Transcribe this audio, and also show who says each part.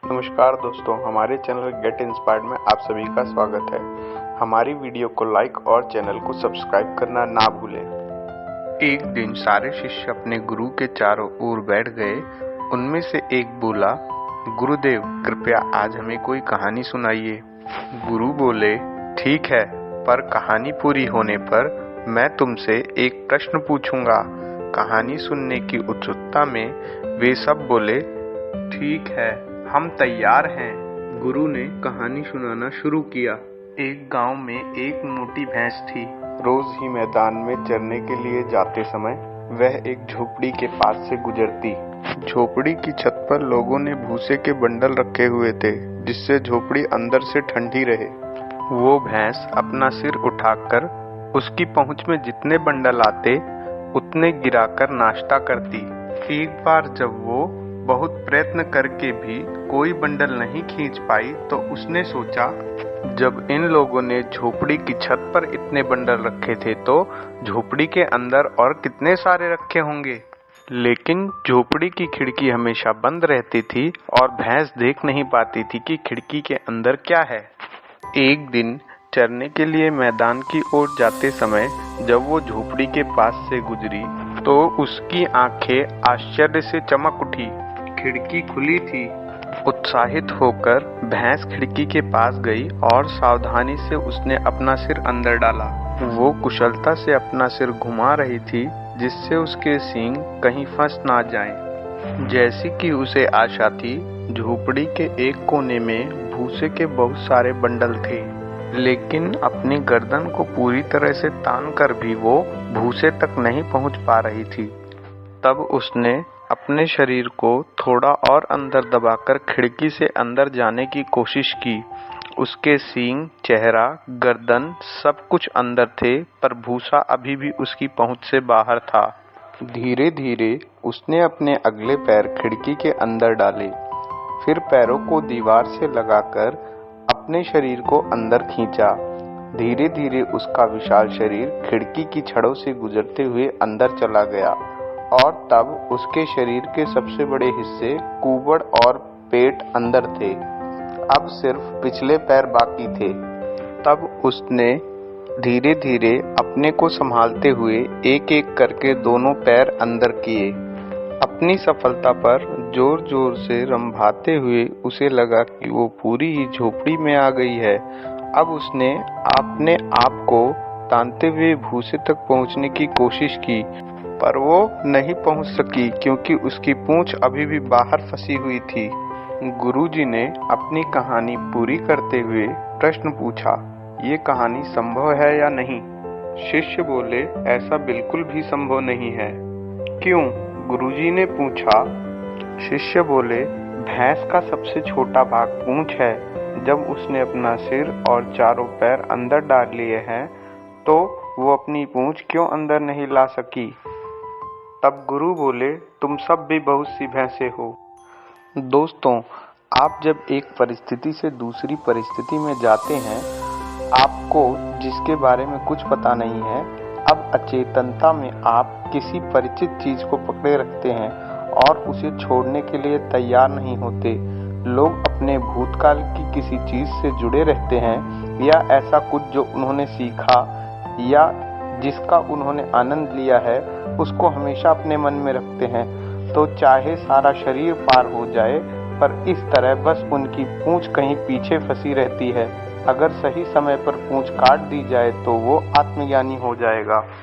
Speaker 1: नमस्कार दोस्तों, हमारे चैनल गेट इंस्पायर्ड में आप सभी का स्वागत है। हमारी वीडियो को लाइक और चैनल को सब्सक्राइब करना ना भूलें। एक दिन सारे शिष्य अपने गुरु के चारों ओर बैठ गए। उनमें से एक बोला, गुरुदेव कृपया आज हमें कोई कहानी सुनाइए। गुरु बोले, ठीक है, पर कहानी पूरी होने पर मैं तुमसे एक प्रश्न पूछूंगा। कहानी सुनने की उत्सुकता में वे सब बोले, ठीक है, हम तैयार हैं। गुरु ने कहानी सुनाना शुरू किया। एक गांव में एक मोटी भैंस थी। रोज ही मैदान में चरने के लिए जाते समय वह एक झोपड़ी के पास से गुजरती। झोपड़ी की छत पर लोगों ने भूसे के बंडल रखे हुए थे, जिससे झोपड़ी अंदर से ठंडी रहे। वो भैंस अपना सिर उठाकर उसकी पहुंच में जितने बंडल आते उतने गिराकर नाश्ता करती। एक बार जब वो बहुत प्रयत्न करके भी कोई बंडल नहीं खींच पाई तो उसने सोचा, जब इन लोगों ने झोपड़ी की छत पर इतने बंडल रखे थे तो झोपड़ी के अंदर और कितने सारे रखे होंगे। लेकिन झोपड़ी की खिड़की हमेशा बंद रहती थी और भैंस देख नहीं पाती थी कि खिड़की के अंदर क्या है। एक दिन चरने के लिए मैदान की ओर जाते समय जब वो झोपड़ी के पास से गुजरी तो उसकी आंखें आश्चर्य से चमक उठी। खिड़की खुली थी। उत्साहित होकर भैंस खिड़की के पास गई और सावधानी से उसने अपना सिर अंदर डाला। वो कुशलता से अपना सिर घुमा रही थी, जिससे उसके सींग कहीं फंस ना जाएं। जैसी कि उसे आशा थी, झोपड़ी के एक कोने में भूसे के बहुत सारे बंडल थे, लेकिन अपनी गर्दन को पूरी तरह से तान कर भी वो भूसे तक नहीं पहुंच पा रही थी। तब उसने अपने शरीर को थोड़ा और अंदर दबाकर खिड़की से अंदर जाने की कोशिश की। उसके सींग, चेहरा, गर्दन सब कुछ अंदर थे, पर भूसा अभी भी उसकी पहुंच से बाहर था। धीरे धीरे उसने अपने अगले पैर खिड़की के अंदर डाले, फिर पैरों को दीवार से लगाकर अपने शरीर को अंदर खींचा। धीरे धीरे उसका विशाल शरीर खिड़की की छड़ों से गुजरते हुए अंदर चला गया और तब उसके शरीर के सबसे बड़े हिस्से, कुबड़ और पेट अंदर थे। अब सिर्फ पिछले पैर बाकी थे। तब उसने धीरे धीरे अपने को संभालते हुए एक एक करके दोनों पैर अंदर किए। अपनी सफलता पर जोर जोर से रंभाते हुए उसे लगा कि वो पूरी ही झोपड़ी में आ गई है। अब उसने अपने आप को तानते हुए भूसे तक पहुंचने की कोशिश की, पर वो नहीं पहुंच सकी क्योंकि उसकी पूंछ अभी भी बाहर फंसी हुई थी। गुरुजी ने अपनी कहानी पूरी करते हुए प्रश्न पूछा, ये कहानी संभव है या नहीं? शिष्य बोले, ऐसा बिल्कुल भी संभव नहीं है। क्यों? गुरुजी ने पूछा। शिष्य बोले, भैंस का सबसे छोटा भाग पूंछ है। जब उसने अपना सिर और चारों पैर अंदर डाल लिए हैं तो वो अपनी पूंछ क्यों अंदर नहीं ला सकी? तब गुरु बोले, तुम सब भी बहुत सी भैंसे हो। दोस्तों, आप जब एक परिस्थिति से दूसरी परिस्थिति में जाते हैं, आपको जिसके बारे में कुछ पता नहीं है, अब अचेतनता में आप किसी परिचित चीज को पकड़े रखते हैं और उसे छोड़ने के लिए तैयार नहीं होते। लोग अपने भूतकाल की किसी चीज से जुड़े रहते हैं या ऐसा कुछ जो उन्होंने सीखा या जिसका उन्होंने आनंद लिया है, उसको हमेशा अपने मन में रखते हैं। तो चाहे सारा शरीर पार हो जाए, पर इस तरह बस उनकी पूंछ कहीं पीछे फंसी रहती है। अगर सही समय पर पूंछ काट दी जाए तो वो आत्मज्ञानी हो जाएगा।